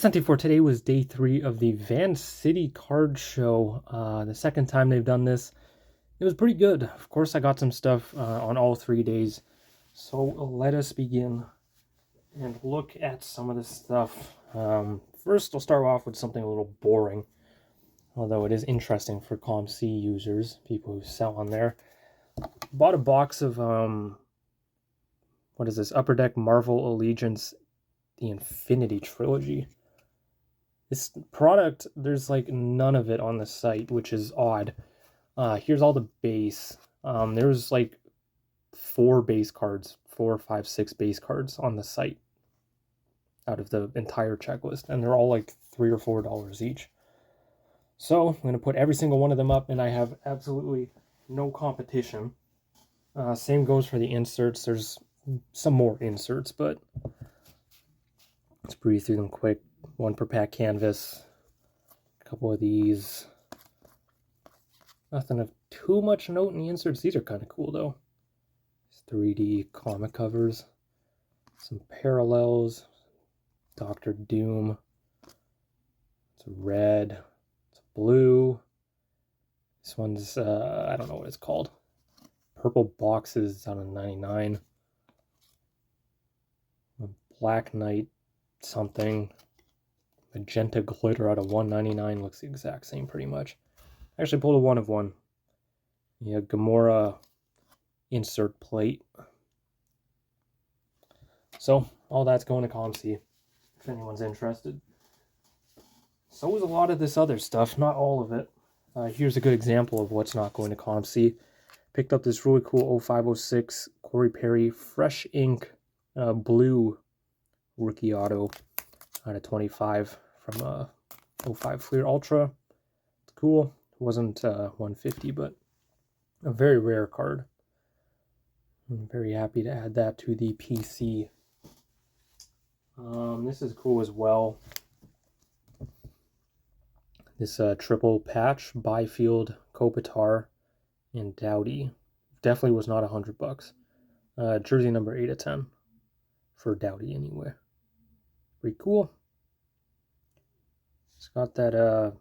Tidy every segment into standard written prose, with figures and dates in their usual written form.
Vancity for today was day 3 of the Vancity card show. The second time they've done this. It was pretty good. Of course, I got some stuff on all 3 days. So let us begin and look at some of this stuff. First, I'll start off with something a little boring, although it is interesting for ComC users, people who sell on there. Bought a box of, what is this? Upper Deck Marvel Allegiance, the Infinity Trilogy. This product, there's like none of it on the site, which is odd. Here's all the base. There's like 4 base cards, 4, 5, 6 base cards on the site out of the entire checklist, and they're all like $3 or $4 each. So I'm going to put every single one of them up, and I have absolutely no competition. Same goes for the inserts. There's some more inserts, but let's breeze through them quick. 1 per pack canvas, a couple of these. Nothing of too much note in the inserts. These are kind of cool though. 3D comic covers, some parallels, Doctor Doom. It's a red, it's a blue. This one's I don't know what it's called. Purple boxes out of 99. A Black Knight something. Magenta glitter out of 199. Looks the exact same pretty much. I actually pulled a 1 of 1. Yeah, Gamora insert plate. So all that's going to ComC if anyone's interested. So is a lot of this other stuff, not all of it. Here's a good example of what's not going to ComC. Picked up this really cool 0506 Corey Perry Fresh Ink blue rookie auto out of 25 from 05 Fleer Ultra. It's cool. It wasn't 150, but a very rare card. I'm very happy to add that to the PC. This is cool as well. This triple patch, Byfield, Kopitar, and Dowdy. Definitely was not $100. Jersey number 8 of 10 for Dowdy anyway. Pretty cool. It's got that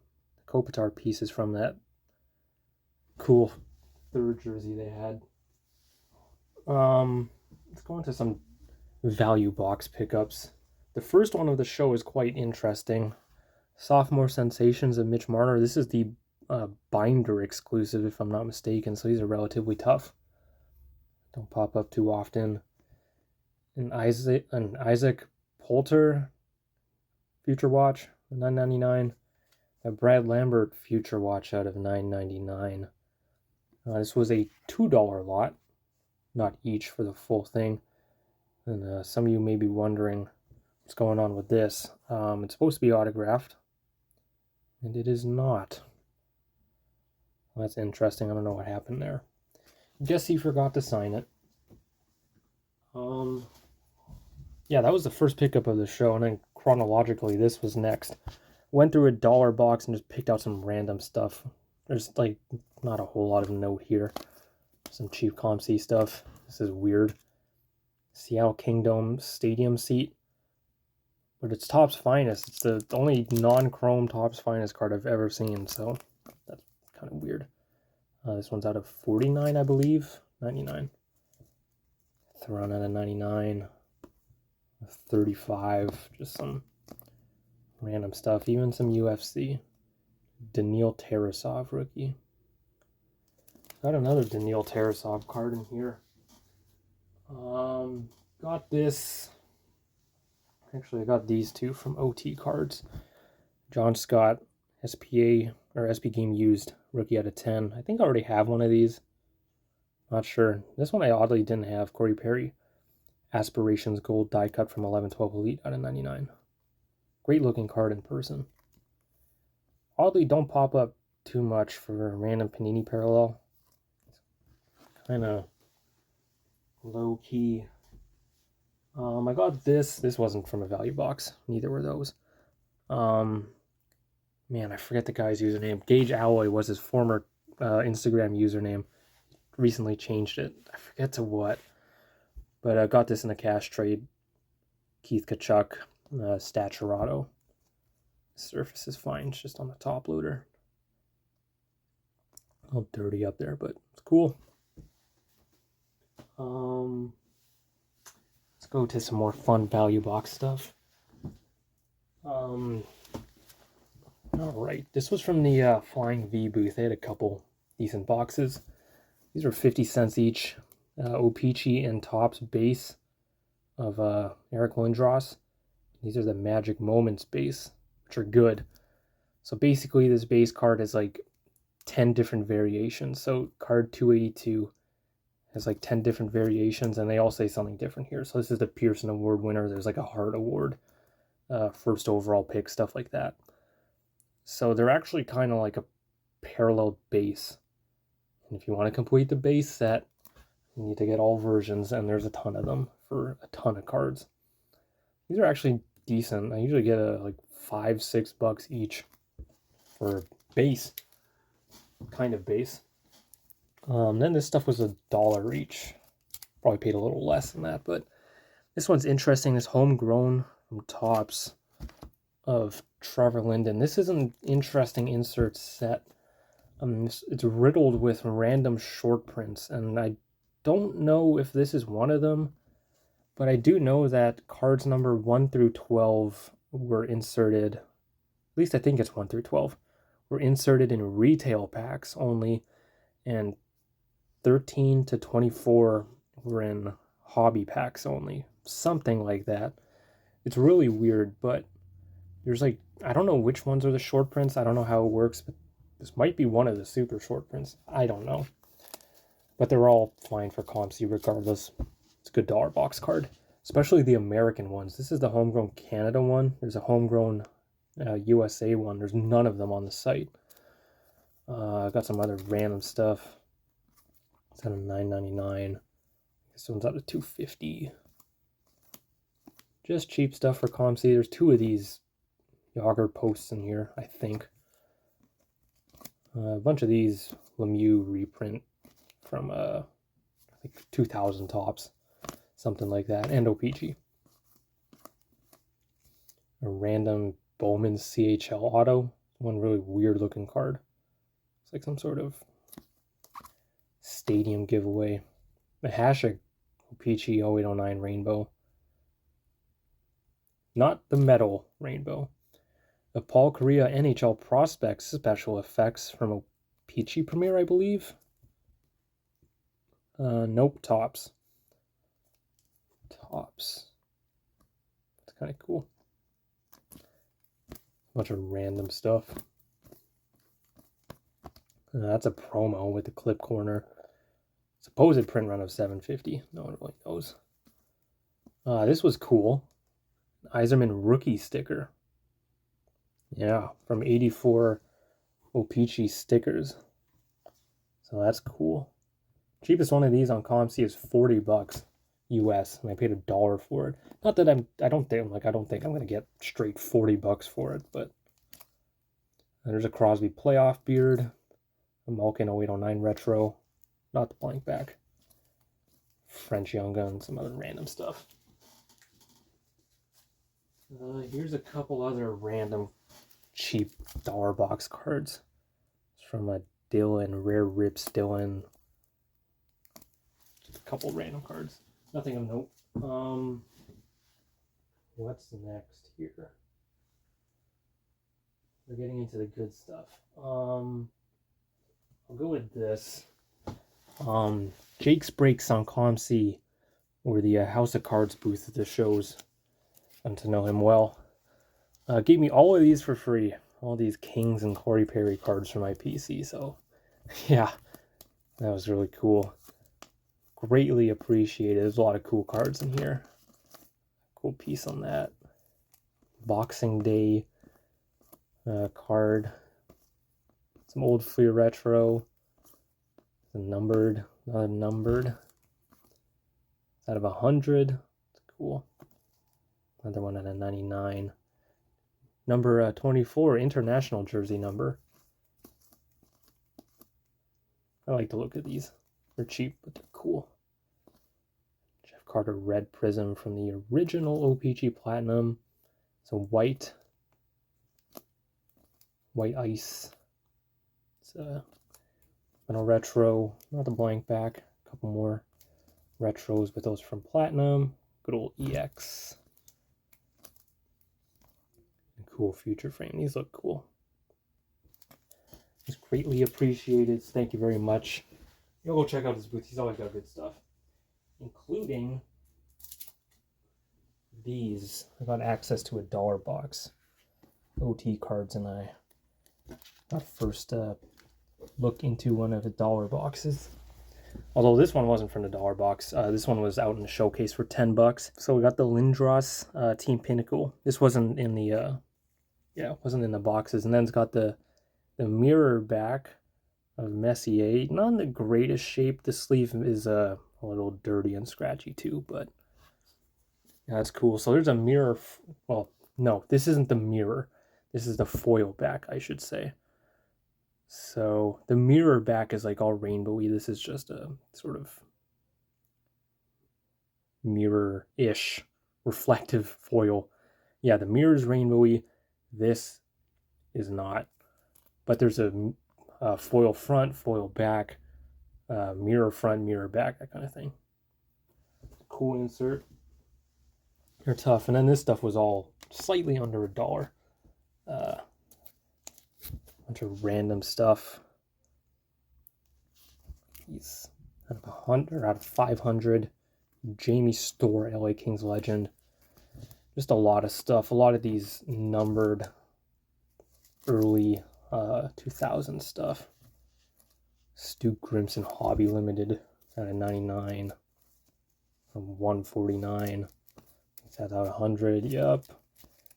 Kopitar pieces from that cool 3rd jersey they had. Let's go into some value box pickups. The first one of the show is quite interesting. Sophomore Sensations of Mitch Marner. This is the binder exclusive, if I'm not mistaken, so these are relatively tough. Don't pop up too often. An Isaac Poulter Future Watch, $9.99. A Brad Lambert Future Watch out of $9.99. This was a $2 lot, not each for the full thing. And some of you may be wondering what's going on with this. It's supposed to be autographed, and it is not. Well, that's interesting. I don't know what happened there. Guess he forgot to sign it. Yeah, that was the first pickup of the show, and then chronologically, this was next. Went through a dollar box and just picked out some random stuff. There's like not a whole lot of note here. Some cheap ComC stuff. This is weird. Seattle Kingdom Stadium seat. But it's Topps Finest. It's the only non-chrome Topps Finest card I've ever seen, so that's kind of weird. This one's out of 49, I believe. 99. Thrown out of 99. 35. Just some random stuff. Even some UFC. Daniil Tarasov rookie. Got another Daniil Tarasov card in here. Got this. Actually, I got these two from OT Cards. John Scott, SPA, or SP Game Used, rookie out of 10. I think I already have one of these. Not sure. This one I oddly didn't have. Corey Perry, Aspirations Gold die cut from 11-12 Elite out of 99. Great looking card in person. Oddly, don't pop up too much for a random Panini parallel. Kind of low key. I got this. This wasn't from a value box. Neither were those. Man, I forget the guy's username. Gage Alloy was his former Instagram username. Recently changed it. I forget to what. But I got this in a cash trade. Keith Kachuk, Staturato. Surface is fine, it's just on the top loader. A little dirty up there, but it's cool. Let's go to some more fun value box stuff. All right, this was from the Flying V booth. They had a couple decent boxes. These are 50 cents each. O-Pee-Chee and Topps base of Eric Lindros. These are the Magic Moments base, which are good. So basically, this base card is like 10 different variations. So card 282 has like 10 different variations, and they all say something different here. So this is the Pearson Award winner. There's like a Hart Award, first overall pick, stuff like that. So they're actually kind of like a parallel base. And if you want to complete the base set, you need to get all versions, and there's a ton of them for a ton of cards. These are actually decent. I usually get like $5-6 each for base, kind of base. Then this stuff was $1 each. Probably paid a little less than that, but this one's interesting. This homegrown from Topps of Trevor Linden. This is an interesting insert set. It's riddled with random short prints, and I don't know if this is one of them, but I do know that cards number 1 through 12 were inserted, at least I think it's 1 through 12, were inserted in retail packs only, and 13 to 24 were in hobby packs only. Something like that. It's really weird, but there's like, I don't know which ones are the short prints. I don't know how it works, but this might be one of the super short prints. I don't know. But they're all fine for COMC regardless. It's a good dollar box card, especially the American ones. This is the homegrown Canada one. There's a homegrown USA one. There's none of them on the site. I've got some other random stuff. It's out of $9.99. This one's out of $2.50. Just cheap stuff for COMC. There's 2 of these Yager posts in here, I think. A bunch of these Lemieux reprint from I think 2000 Topps, something like that, and O-Pee-Chee. A random Bowman CHL auto, one really weird looking card. It's like some sort of stadium giveaway. The Hashik O-Pee-Chee 0809 Rainbow. Not the metal rainbow. The Paul Correa NHL Prospects special effects from O-Pee-Chee Premier, I believe. Nope, Topps. Topps. It's kind of cool. Bunch of random stuff. That's a promo with the clip corner. Supposed print run of 750. No one really knows. This was cool. Yzerman rookie sticker. Yeah, from 84 O-Pee-Chee stickers. So that's cool. Cheapest one of these on COMC is $40 US, and I paid $1 for it. Not that I don't think I'm gonna get straight $40 for it, but there's a Crosby playoff beard, a Malkin 0809 retro, not the blank back, French Young Gun, some other random stuff. Here's a couple other random cheap dollar box cards. It's from a Dylan, Rare Rips Dylan. Just a couple random cards. Nothing of note. What's next here? We're getting into the good stuff. I'll go with this. Jake's Breaks on COMC, or the House of Cards booth at the shows. And to know him well. Gave me all of these for free. All these Kings and Corey Perry cards for my PC. So, yeah, that was really cool. Greatly appreciated. There's a lot of cool cards in here. Cool piece on that. Boxing Day card. Some old Fleer Retro. Numbered. Not numbered. Out of 100. It's cool. Another one out of 99. Number 24, international jersey number. I like to look at these. They're cheap, but they're cool. Jeff Carter Red Prism from the original O-Pee-Chee Platinum. It's a white. White Ice. It's a retro, not the blank back. A couple more retros, but those from Platinum. Good old EX. Cool future frame. These look cool. It's greatly appreciated. Thank you very much. You'll go check out his booth. He's always got good stuff, including these. I got access to a dollar box. OT cards and I got first look into one of the dollar boxes. Although this one wasn't from the dollar box. This one was out in the showcase for $10. So we got the Lindros Team Pinnacle. This wasn't in the it wasn't in the boxes. And then it's got the mirror back of Messier. Not in the greatest shape. The sleeve is a little dirty and scratchy too, but yeah, that's cool. So there's a mirror. Well, no, this isn't the mirror. This is the foil back, I should say. So the mirror back is like all rainbowy. This is just a sort of mirror-ish reflective foil. Yeah, the mirror is rainbowy. This is not. But there's a foil front, foil back, mirror front, mirror back, that kind of thing. Cool insert. They're tough. And then this stuff was all slightly under $1. Bunch of random stuff. He's out of 100, out of 500. Jamie Store, LA Kings legend. Just a lot of stuff. A lot of these numbered early 2000 stuff. Stu Grimson Hobby Limited out of 99 from 149. It's out of 100. Yep.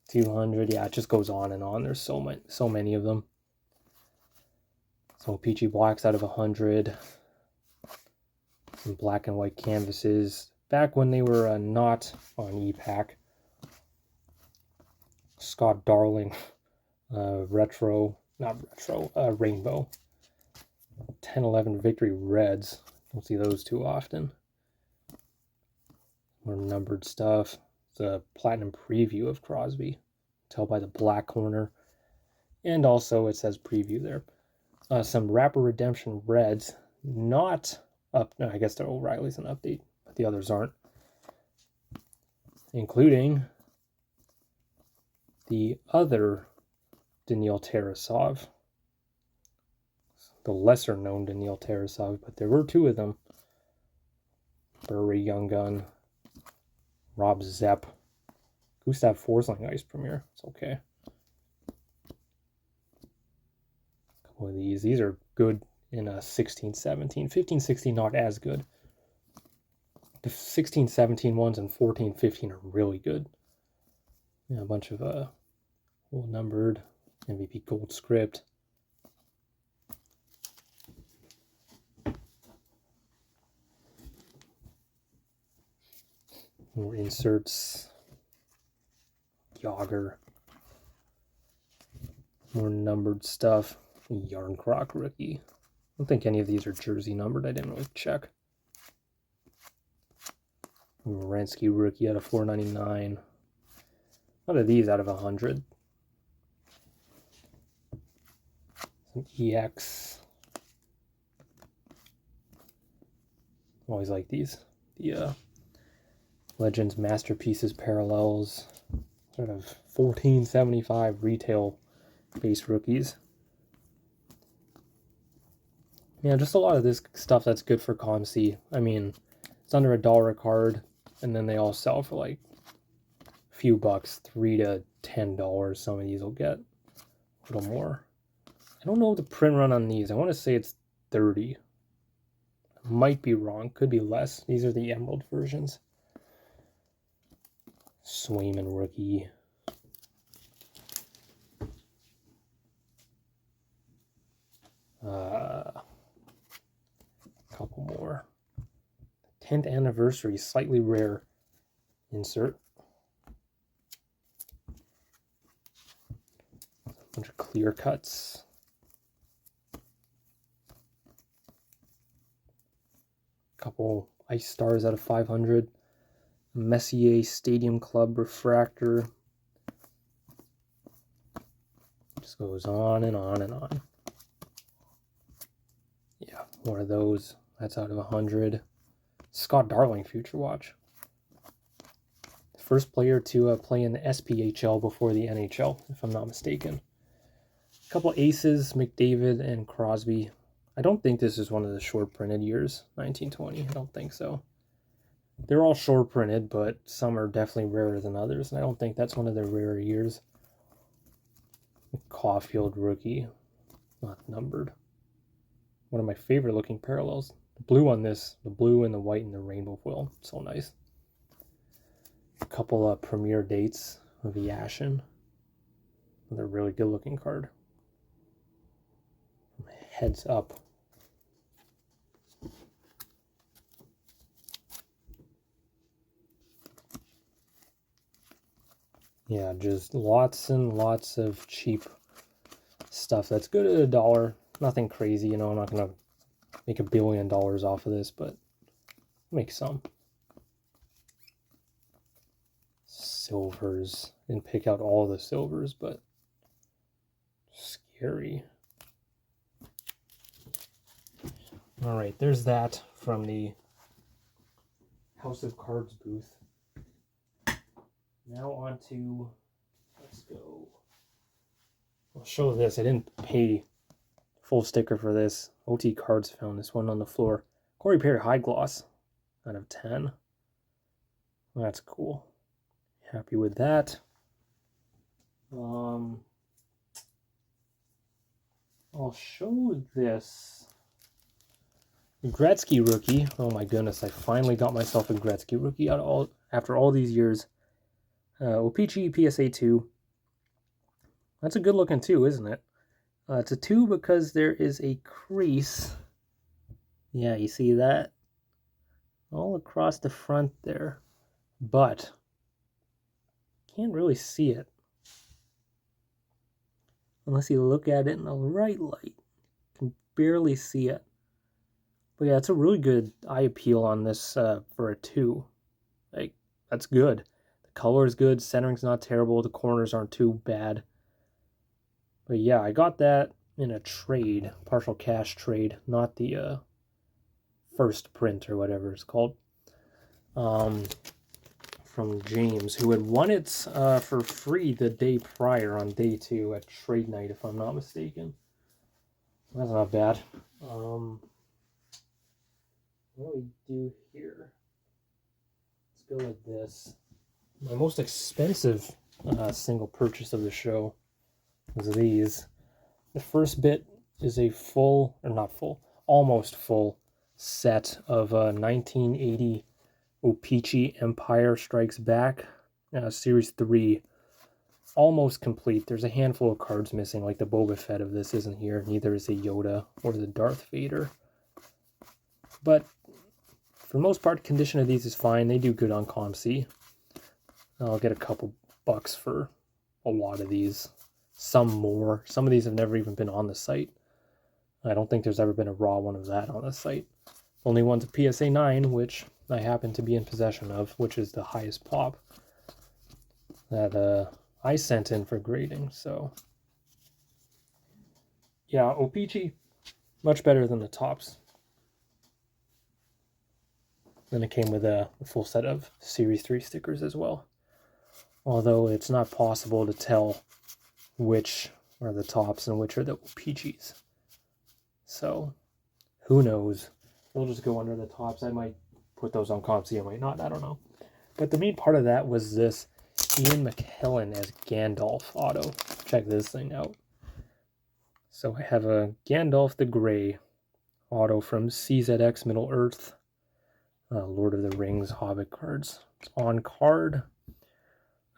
200. Yeah, it just goes on and on. There's so many of them. So Peachy Blacks out of 100. Some black and white canvases. Back when they were not on EPAC. Scott Darling. Rainbow. 10-11 Victory Reds. Don't see those too often. More numbered stuff. The Platinum Preview of Crosby. Tell by the black corner. And also it says preview there. Some Rapper Redemption Reds. Not up. No, I guess the O'Reilly's an update, but the others aren't. Including the other Daniil Tarasov. The lesser known Daniil Tarasov, but there were two of them. Burry Young Gun. Rob Zepp. Gustav Forsling Ice Premier. It's okay. A couple of these. These are good in 16-17. 15-16 not as good. The 16-17 ones and 14-15 are really good. Yeah, a bunch of old numbered MVP gold script. More inserts. Yager. More numbered stuff. Yarncroc rookie. I don't think any of these are jersey numbered. I didn't really check. Morensky rookie out of 499. A lot of these out of 100. Some EX. Always like these. The Legends Masterpieces Parallels. Sort of 1475 retail base rookies. Yeah, just a lot of this stuff that's good for ComC. I mean, it's under $1 a card, and then they all sell for like a few bucks, $3 to $10. Some of these will get a little more. I don't know the print run on these. I want to say it's 30. I might be wrong. Could be less. These are the Emerald versions. Swayman rookie. Couple more. 10th anniversary, slightly rare insert. A bunch of clear cuts. Couple Ice Stars out of 500. Messier Stadium Club refractor. Just goes on and on and on. Yeah, more of those. That's out of 100. Scott Darling Future Watch. First player to play in the SPHL before the NHL, if I'm not mistaken. A couple aces, McDavid and Crosby. I don't think this is one of the short printed years, 1920. I don't think so. They're all short printed, but some are definitely rarer than others, and I don't think that's one of their rarer years. Caulfield rookie, not numbered. One of my favorite looking parallels. The blue on this, the blue and the white and the rainbow foil, so nice. A couple of premier dates of Yashin. Another really good looking card. Heads up. Yeah, just lots and lots of cheap stuff that's good at $1. Nothing crazy, you know, I'm not going to make $1 billion off of this, but make some. Silvers. Didn't pick out all the silvers, but scary. All right, there's that from the House of Cards booth. Now on to, let's go. I'll show this. I didn't pay full sticker for this. OT Cards found this one on the floor. Corey Perry High Gloss out of 10. That's cool. Happy with that. I'll show this. Gretzky rookie. Oh my goodness, I finally got myself a Gretzky rookie after all these years. O-Pee-Chee PSA 2. That's a good looking 2, isn't it? It's a 2 because there is a crease. Yeah, you see that? All across the front there. But can't really see it. Unless you look at it in the right light. Can barely see it. But yeah, it's a really good eye appeal on this for a 2. Like, that's good. The color is good. Centering's not terrible. The corners aren't too bad. But yeah, I got that in a trade, partial cash trade, not the first print or whatever it's called. From James, who had won it for free the day prior on day 2 at trade night, if I'm not mistaken. That's not bad. What do we do here? Let's go with this. My most expensive single purchase of the show was these. The first bit is a full, or not full, almost full set of 1980 O-Pee-Chee Empire Strikes Back, Series 3. Almost complete. There's a handful of cards missing, like the Boba Fett of this isn't here. Neither is the Yoda or the Darth Vader. But for the most part, condition of these is fine. They do good on ComC. I'll get a couple bucks for a lot of these. Some more. Some of these have never even been on the site. I don't think there's ever been a raw one of that on the site. Only one's a PSA 9, which I happen to be in possession of, which is the highest pop that I sent in for grading. So yeah, O-Pee-Chee, much better than the tops. Then it came with a full set of Series 3 stickers as well. Although it's not possible to tell which are the tops and which are the O-Pee-Chees. So, who knows? They'll just go under the tops. I might put those on ComC, I might not, I don't know. But the main part of that was this Ian McKellen as Gandalf auto. Check this thing out. So I have a Gandalf the Grey auto from CZX Middle Earth. Lord of the Rings Hobbit cards. It's on card.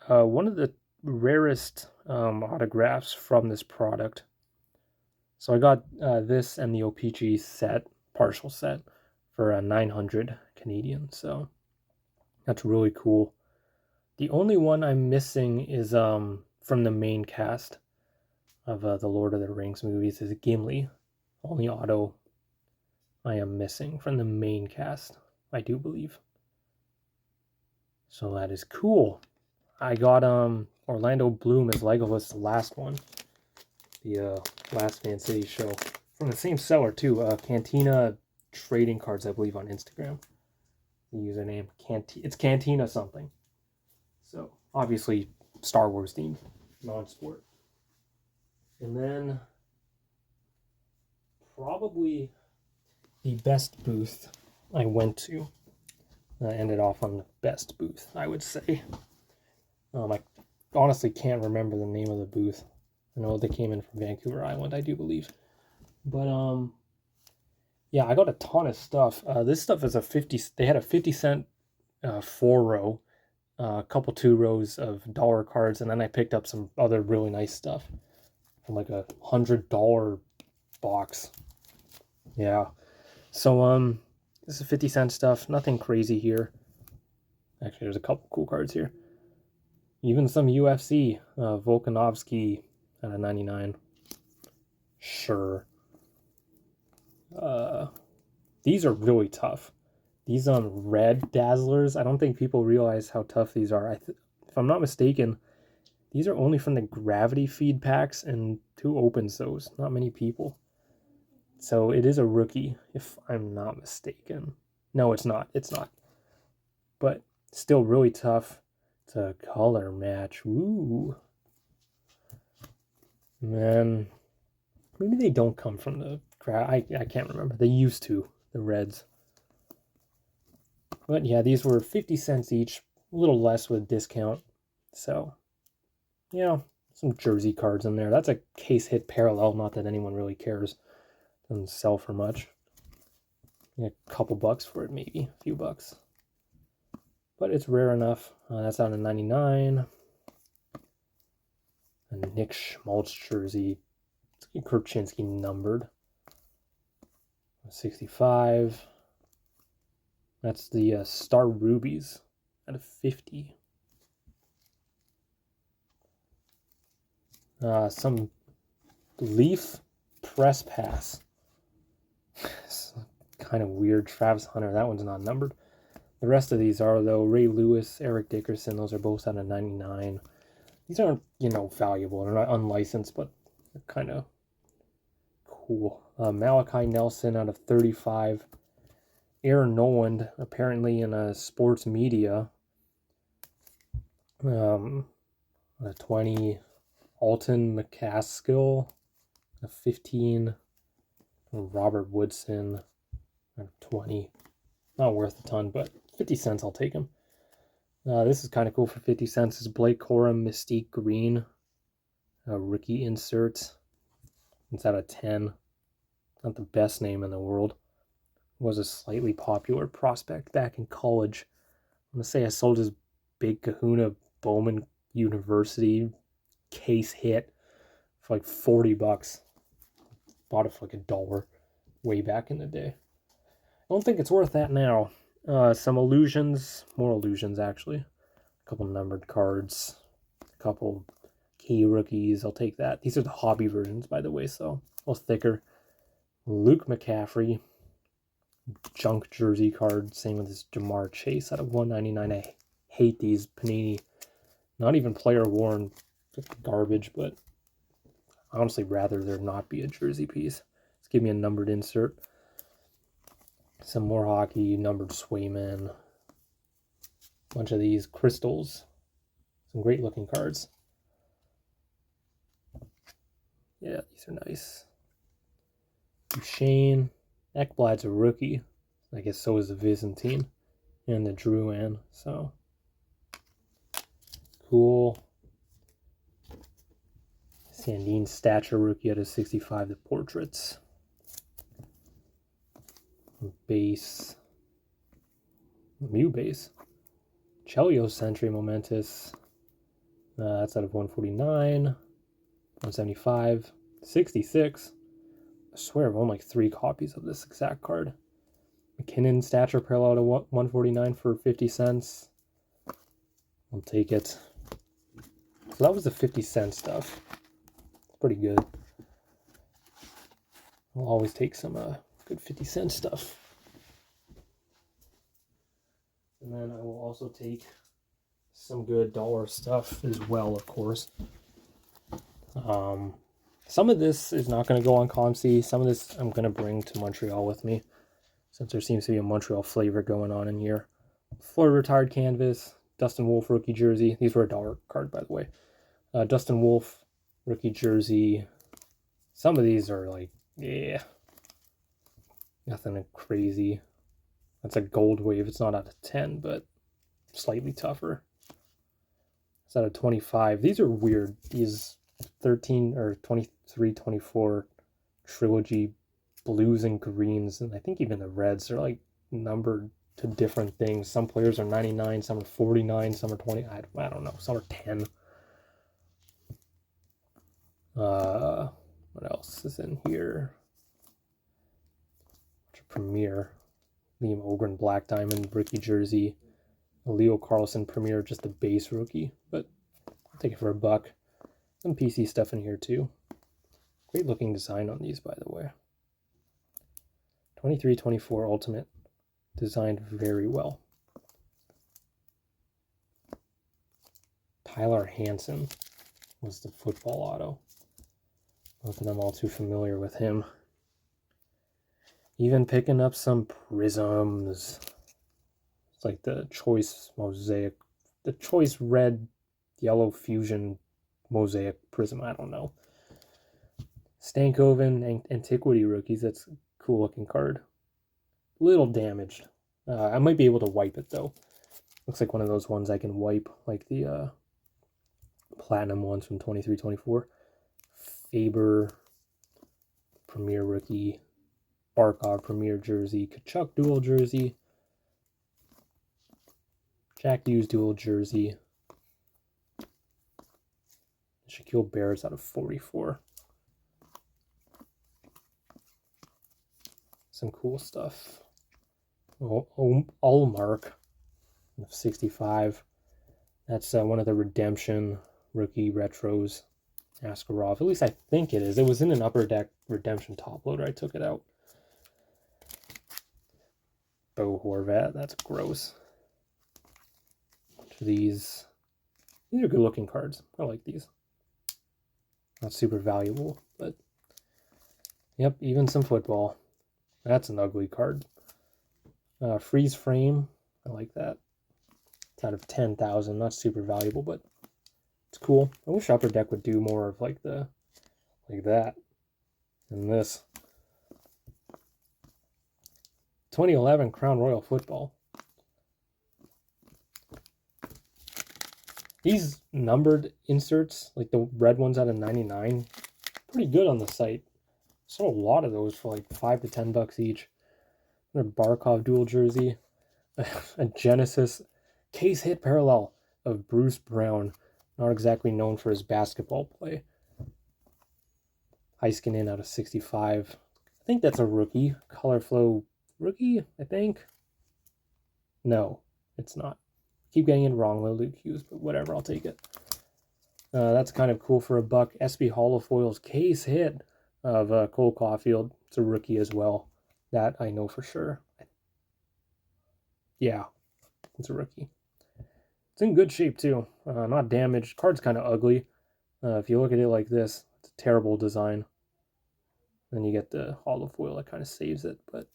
One of the rarest autographs from this product. So I got this and the O-Pee-Chee set, partial set, for 900 Canadian. So that's really cool. The only one I'm missing is from the main cast of the Lord of the Rings movies is Gimli. Only auto I am missing from the main cast, I do believe. So that is cool. I got Orlando Bloom as Legolas, the last one. the last Vancity show. From the same seller, too. Cantina Trading Cards, I believe, on Instagram. The username. It's Cantina something. So, obviously, Star Wars themed, non-sport. And then, probably the best booth I went to. I ended off on the best booth, I would say. I honestly can't remember the name of the booth. I know they came in from Vancouver Island, I do believe. But, yeah, I got a ton of stuff. This stuff is they had a 50-cent 4-row, a couple 2 rows of dollar cards, and then I picked up some other really nice stuff from like a $100 box. Yeah. So, this is 50-cent stuff. Nothing crazy here. Actually, there's a couple cool cards here. Even some UFC. Volkanovski out of 99. Sure. These are really tough. These red Dazzlers, I don't think people realize how tough these are. If I'm not mistaken, these are only from the Gravity feed packs, and who opens those? Not many people. So it is a rookie, if I'm not mistaken. No, it's not. It's not. But still really tough to color match. Ooh. Man, maybe they don't come from the I can't remember. They used to, the reds. But yeah, these were 50 cents each, a little less with discount. So, yeah, some jersey cards in there. That's a case hit parallel, not that anyone really cares. Doesn't sell for much. A couple bucks for it, maybe, a few bucks. But it's rare enough. That's out of 99. A Nick Schmaltz jersey. Kurchinski numbered. 65. That's the Star Rubies out of 50. Some Leaf Press Pass. Kind of weird. Travis Hunter. That one's not numbered. The rest of these are, though. Ray Lewis, Eric Dickerson. Those are both out of 99. These aren't, valuable. They're not unlicensed, but they're kind of cool. Malachi Nelson out of 35. Aaron Noland, apparently in sports media. A 20. Alton McCaskill, a 15. Robert Woodson, a 20. Not worth a ton, but 50 cents, I'll take him. This is kind of cool for 50 cents. This is Blake Corum, Mystique Green, a rookie insert. It's out of 10. Not the best name in the world. Was a slightly popular prospect back in college. I'm going to say I sold his Big Kahuna Bowman University case hit for like 40 bucks. Bought it for like $1 way back in the day. I don't think it's worth that now. Some illusions, more illusions actually. A couple numbered cards, a couple key rookies. I'll take that. These are the hobby versions, by the way, so a little thicker. Luke McCaffrey, junk jersey card. Same with this Jamar Chase out of 199. I hate these Panini. Not even player worn, garbage, but I honestly rather there not be a jersey piece. Let's give me a numbered insert. Some more hockey, numbered Swayman. Bunch of these crystals. Some great looking cards. Yeah, these are nice. Duchesne. Ekblad's a rookie. I guess so is the Byzantine. And the Drouin. So, cool. Sandine Stature rookie out of 65. The portraits. Base. Mew base. Chelio Sentry Momentous. That's out of 149. 175. 66. I swear I've owned like 3 copies of this exact card. McKinnon Stature Parallel to 149 for 50 cents. I'll take it. So that was the 50-cent stuff. It's pretty good. I'll always take some good 50-cent stuff. And then I will also take some good dollar stuff as well, of course. Some of this is not going to go on ComC. Some of this I'm going to bring to Montreal with me, since there seems to be a Montreal flavor going on in here. Florida retired canvas, Dustin Wolf rookie jersey. These were a dollar card, by the way. Dustin Wolf rookie jersey. Some of these are like, yeah, nothing crazy. That's a gold wave. It's not out of 10, but slightly tougher. It's out of 25. These are weird. These 13 or 23, 24 trilogy blues and greens, and I think even the reds are like numbered to different things. Some players are 99, some are 49, some are 20. I don't know. Some are 10. What else is in here? Premier. Liam Ogren Black Diamond rookie jersey. Leo Carlson Premier, just the base rookie, but I'll take it for $1. Some PC stuff in here too. Great looking design on these, by the way. 23-24 Ultimate. Designed very well. Tyler Hansen was the football auto. Not that I'm all too familiar with him. Even picking up some prisms. It's like the Choice Mosaic, the Choice Red Yellow Fusion Mosaic Prism. I don't know. Stankoven Antiquity Rookies. That's a cool looking card. Little damaged. I might be able to wipe it though. Looks like one of those ones I can wipe, like the Platinum ones from 23-24. Faber Premier Rookie. Barkov Premier Jersey. Kachuk Dual Jersey. Jack Hughes Dual Jersey. Shaquille Barrett's out of 44. Some cool stuff. Allmark of 65. That's one of the Redemption rookie retros. Askarov. At least I think it is. It was in an Upper Deck Redemption top loader. I took it out. Bo Horvat. That's gross. These are good looking cards. I like these. Not super valuable, but yep, even some football. That's an ugly card. Freeze frame. I like that. It's out of 10,000. Not super valuable, but it's cool. I wish Upper Deck would do more of like that. And this 2011 Crown Royal Football. These numbered inserts, like the red ones out of 99, pretty good on the site. Sold a lot of those for like $5 to $10 each. Another Barkov dual jersey, a Genesis case hit parallel of Bruce Brown, not exactly known for his basketball play. Heiskanen out of 65. I think that's a rookie. Color Flow rookie, I think. No, it's not. Keep getting it wrong, Luke Hughes, but whatever, I'll take it. That's kind of cool for $1. SB Holofoils case hit of Cole Caulfield. It's a rookie as well. That I know for sure. Yeah, it's a rookie. It's in good shape too. Not damaged. Card's kind of ugly. If you look at it like this, it's a terrible design. Then you get the holofoil that kind of saves it, but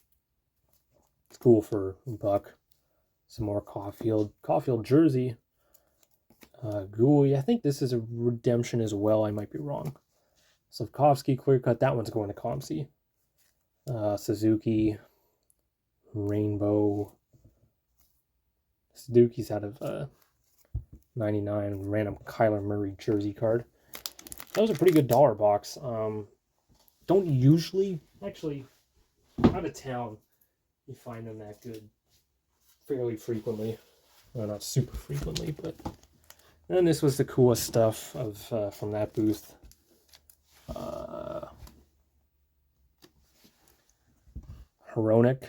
it's cool for $1. Some more Caulfield jersey. Gooey. I think this is a redemption as well. I might be wrong. Slavkovsky clear cut. That one's going to ComC. Suzuki. Rainbow. Suzuki's out of 99. Random Kyler Murray jersey card. That was a pretty good dollar box. Don't usually, actually, out of town, you find them that good fairly frequently. Well, not super frequently, but. And this was the coolest stuff of from that booth. Hronik.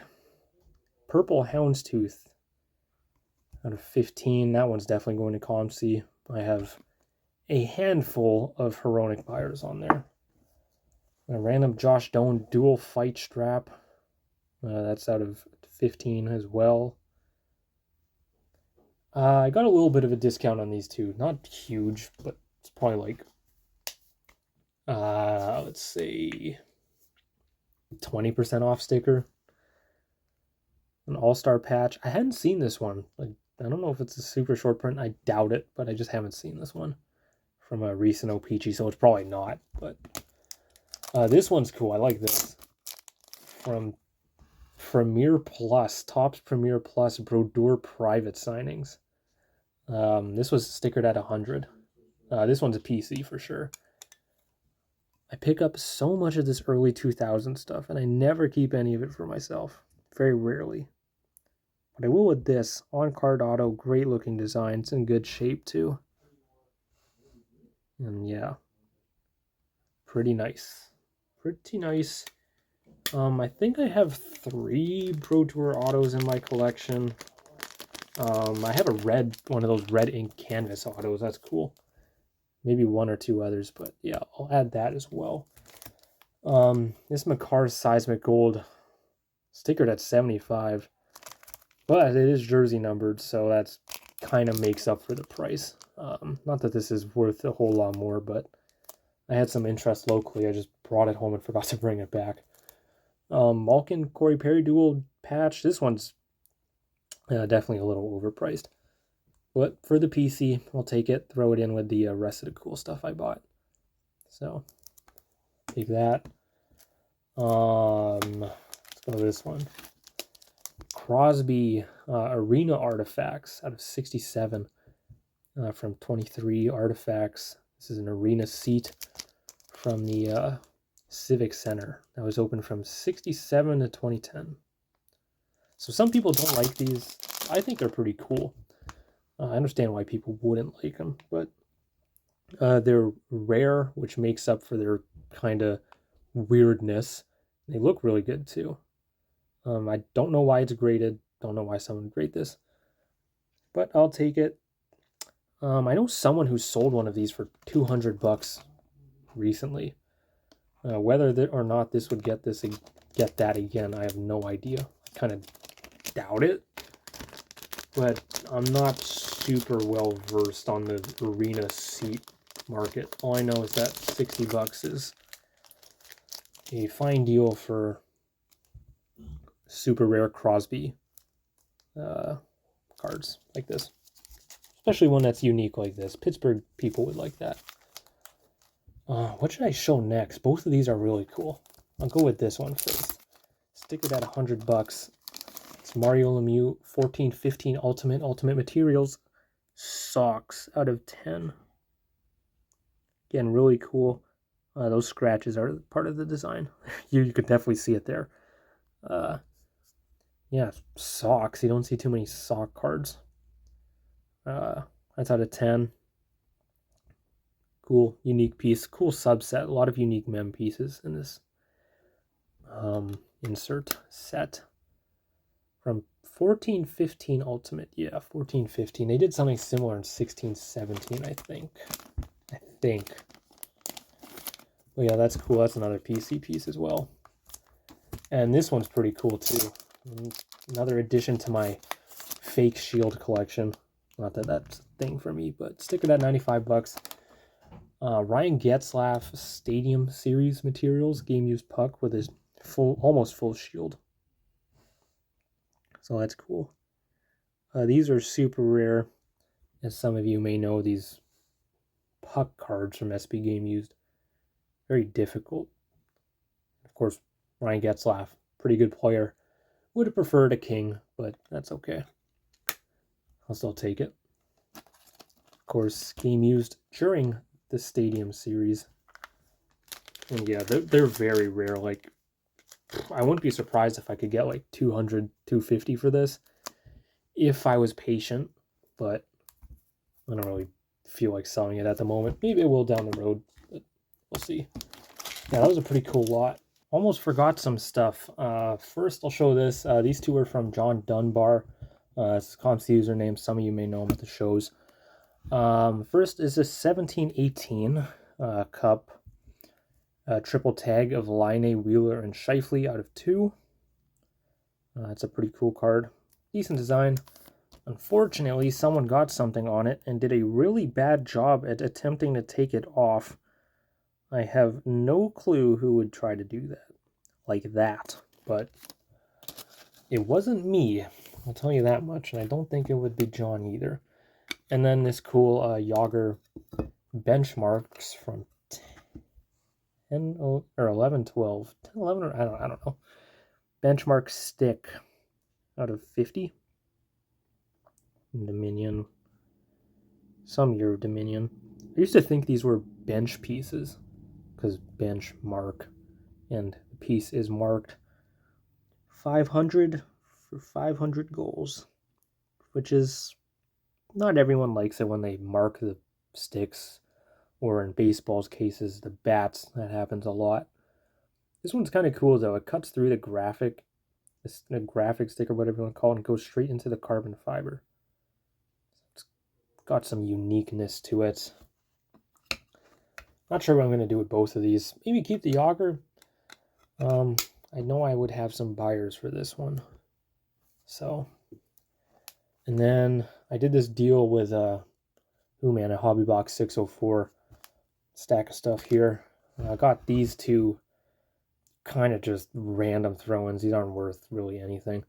Purple Houndstooth out of 15. That one's definitely going to ComC. I have a handful of Hronik buyers on there. A random Josh Doan dual fight strap. That's out of 15 as well. I got a little bit of a discount on these two. Not huge, but it's probably like let's say 20% off sticker. An all-star patch. I hadn't seen this one. Like, I don't know if it's a super short print. I doubt it, but I just haven't seen this one from a recent O-Pee-Chee, so it's probably not. But this one's cool. I like this. From Premier Plus, Topps Premier Plus Brodeur Private Signings. This was stickered at 100. This one's a PC for sure. I pick up so much of this early 2000 stuff, and I never keep any of it for myself. Very rarely. But I will with this. On-card auto, great looking design. It's in good shape too. And yeah. Pretty nice. Pretty nice. I think I have 3 Pro Tour autos in my collection. I have one of those red ink canvas autos. That's cool. Maybe 1 or 2 others, but yeah, I'll add that as well. This Makar's Seismic Gold, stickered at 75. But it is jersey numbered, so that's kind of makes up for the price. Not that this is worth a whole lot more, but I had some interest locally. I just brought it home and forgot to bring it back. Malkin Corey Perry dual patch. This one's definitely a little overpriced. But for the PC, I'll take it, throw it in with the rest of the cool stuff I bought. So, take that. Let's go to this one. Crosby Arena Artifacts out of 67 from 23 Artifacts. This is an arena seat from the Civic Center that was open from 67 to 2010. So some people don't like these. I think they're pretty cool. I understand why people wouldn't like them, but they're rare, which makes up for their kind of weirdness. They look really good too. I don't know why it's graded. Don't know why someone would grade this, but I'll take it. I know someone who sold one of these for $200 recently. Whether or not this would get that again, I have no idea. I kind of doubt it, but I'm not super well versed on the arena seat market. All I know is that $60 is a fine deal for super rare Crosby cards like this, especially one that's unique like this. Pittsburgh people would like that. What should I show next? Both of these are really cool. I'll go with this one first. Stick it at $100. It's Mario Lemieux 14-15 Ultimate Materials socks out of 10. Again, really cool. Those scratches are part of the design. you can definitely see it there. Yeah, socks. You don't see too many sock cards. That's out of 10. Cool, unique piece. Cool subset. A lot of unique mem pieces in this insert set. From 14-15 Ultimate. Yeah, 14-15. They did something similar in 16-17, I think. Oh yeah, that's cool. That's another PC piece as well. And this one's pretty cool too. Another addition to my fake shield collection. Not that that's a thing for me, but stick it at $95. Ryan Getzlaf Stadium Series Materials game used puck with his almost full shield. So that's cool. These are super rare. As some of you may know, these puck cards from SB Game Used. Very difficult. Of course, Ryan Getzlaf, pretty good player. Would have preferred a king, but that's okay. I'll still take it. Of course, game used during the Stadium Series. And yeah, they're very rare. Like, I wouldn't be surprised if I could get like 200, 250 for this if I was patient, but I don't really feel like selling it at the moment. Maybe I will down the road, but we'll see. Yeah, that was a pretty cool lot. Almost forgot some stuff. First, I'll show this. These two are from John Dunbar. It's Comp's username. Some of you may know him at the shows. First is a 17-18 cup. Triple tag of Laine, Wheeler, and Scheifele out of 2. It's a pretty cool card. Decent design. Unfortunately, someone got something on it and did a really bad job at attempting to take it off. I have no clue who would try to do that, like that, but it wasn't me, I'll tell you that much, and I don't think it would be John either. And then this cool Yager benchmarks from 10 or 11, 12, 10, 11, or I don't know. Benchmark stick out of 50. Dominion. Some year of Dominion. I used to think these were bench pieces because bench mark, and the piece is marked 500 for 500 goals, which is not everyone likes it when they mark the sticks, or in baseball's cases, the bats. That happens a lot. This one's kind of cool though. It cuts through the graphic stick or whatever you want to call it, and goes straight into the carbon fiber. It's got some uniqueness to it. Not sure what I'm going to do with both of these. Maybe keep the Yager. I know I would have some buyers for this one. So, and then I did this deal with a Hobby Box 604 stack of stuff here. I got these two kind of just random throw-ins. These aren't worth really anything.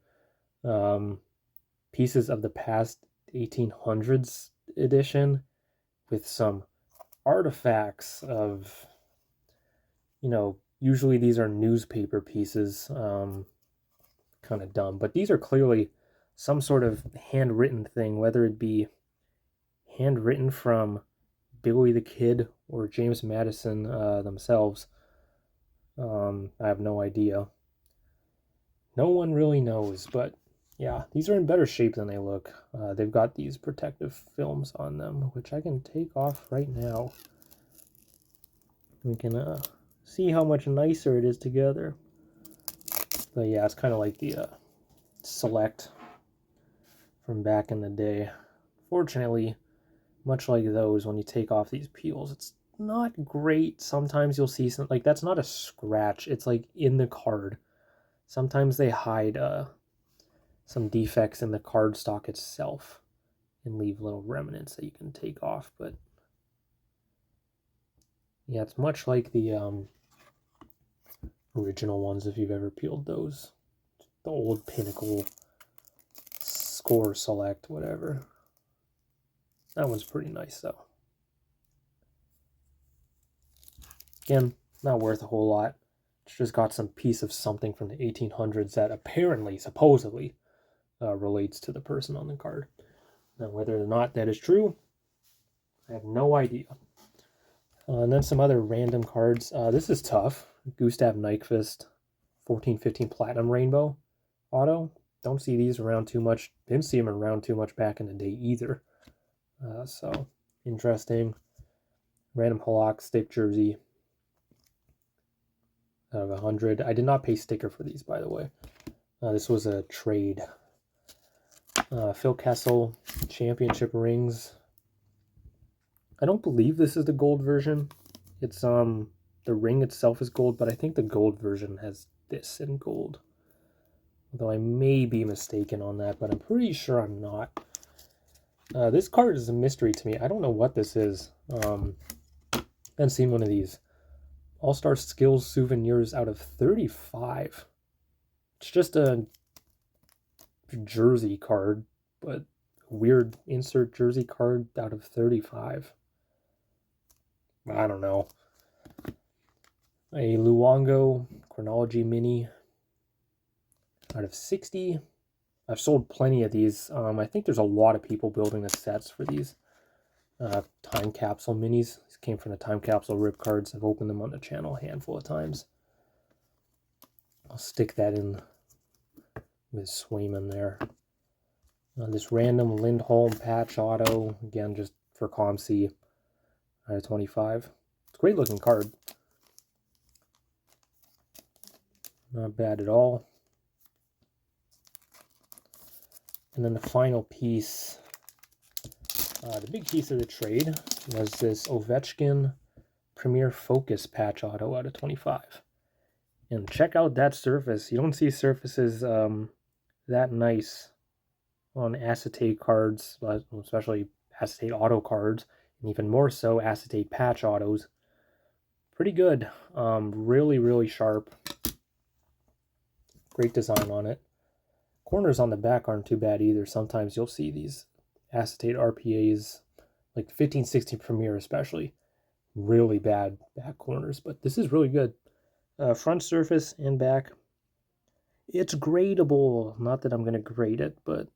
Pieces of the past 1800s edition with some artifacts of, usually these are newspaper pieces. Kind of dumb, but these are clearly some sort of handwritten thing, whether it be handwritten from Billy the Kid or James Madison themselves. I have no idea. No one really knows, but yeah, these are in better shape than they look. They've got these protective films on them, which I can take off right now. We can see how much nicer it is together. But yeah, it's kind of like the Select from back in the day. Fortunately, much like those, when you take off these peels, it's not great. Sometimes you'll see something like that's not a scratch, it's like in the card. Sometimes they hide some defects in the card stock itself and leave little remnants that you can take off. But yeah, it's much like the original ones, if you've ever peeled those. The old Pinnacle Score Select, whatever. That one's pretty nice though. Again, not worth a whole lot. It's just got some piece of something from the 1800s that apparently, supposedly, relates to the person on the card. Now, whether or not that is true, I have no idea. And then some other random cards. This is tough. Gustav Nyquist, 14-15 Platinum Rainbow Auto. Don't see these around too much. Didn't see them around too much back in the day either. So, interesting. Random Halak stick jersey out of 100. I did not pay sticker for these, by the way. This was a trade. Phil Kessel championship rings. I don't believe this is the gold version. It's the ring itself is gold, but I think the gold version has this in gold. Although I may be mistaken on that, but I'm pretty sure I'm not. This card is a mystery to me. I don't know what this is. Haven't seen one of these. All-Star Skills Souvenirs out of 35. It's just a jersey card, but weird insert jersey card out of 35. I don't know. A Luongo Chronology Mini out of 60. I've sold plenty of these. I think there's a lot of people building the sets for these time capsule minis. These came from the time capsule rip cards. I've opened them on the channel a handful of times. I'll stick that in with Swayman there. This random Lindholm patch auto, again, just for ComC, out of 25. It's a great looking card. Not bad at all. And then the final piece, the big piece of the trade, was this Ovechkin Premier Focus patch auto out of 25. And check out that surface. You don't see surfaces that nice on acetate cards, especially acetate auto cards, and even more so acetate patch autos pretty good. Really, really sharp. Great design on it. Corners on the back aren't too bad either. Sometimes you'll see these acetate RPAs, like 1516 Premiere especially, really bad back corners, but this is really good. Front surface and back, it's gradable. Not that I'm going to grade it, but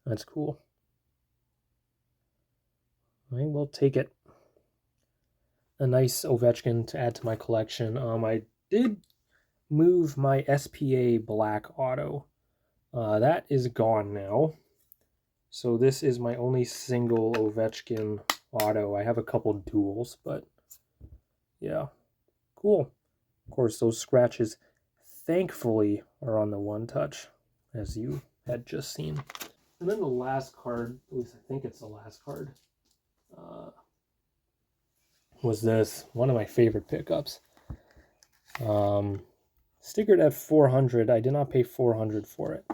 that's cool. I will take it. A nice Ovechkin to add to my collection. I did move my SPA Black Auto. That is gone now. So this is my only single Ovechkin auto. I have a couple duels, but yeah, cool. Of course, those scratches, thankfully, are on the one touch, as you had just seen. And then the last card, at least I think it's the last card, was this. One of my favorite pickups. Stickered at 400. I did not pay 400 for it.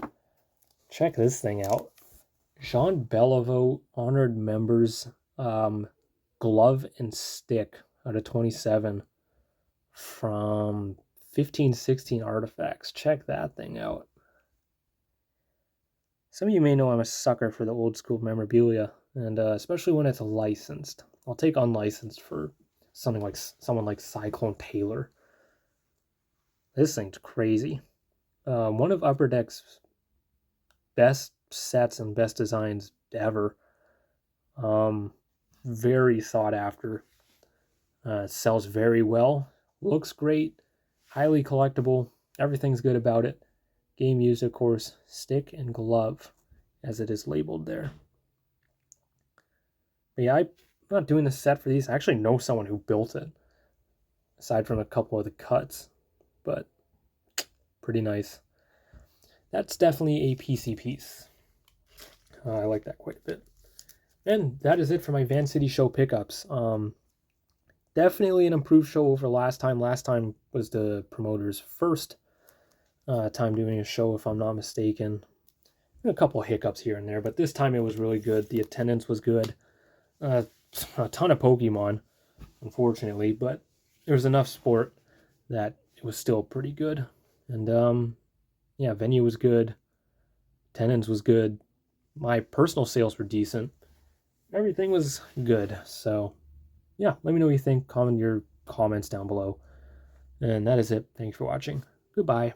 Check this thing out. Jean Beliveau Honored Members glove and stick out of 27 from 1516 Artifacts. Check that thing out. Some of you may know I'm a sucker for the old school memorabilia, and especially when it's licensed. I'll take unlicensed for someone like Cyclone Taylor. This thing's crazy. One of Upper Deck's best sets and best designs ever. Very sought after. Sells very well. Looks great. Highly collectible. Everything's good about it. Game used, of course, stick and glove, as it is labeled there. But yeah, I'm not doing the set for these. I actually know someone who built it, aside from a couple of the cuts, but pretty nice. That's definitely a PC piece. I like that quite a bit. And that is it for my Vancity show pickups. Definitely an improved show over last time. Last time was the promoter's first time doing a show, if I'm not mistaken. A couple of hiccups here and there, but this time it was really good. The attendance was good. A ton of Pokemon, unfortunately, but there was enough sport that it was still pretty good. And yeah, venue was good. Attendance was good. My personal sales were decent. Everything was good. So yeah, let me know what you think. Comment your comments down below. And that is it. Thanks for watching. Goodbye.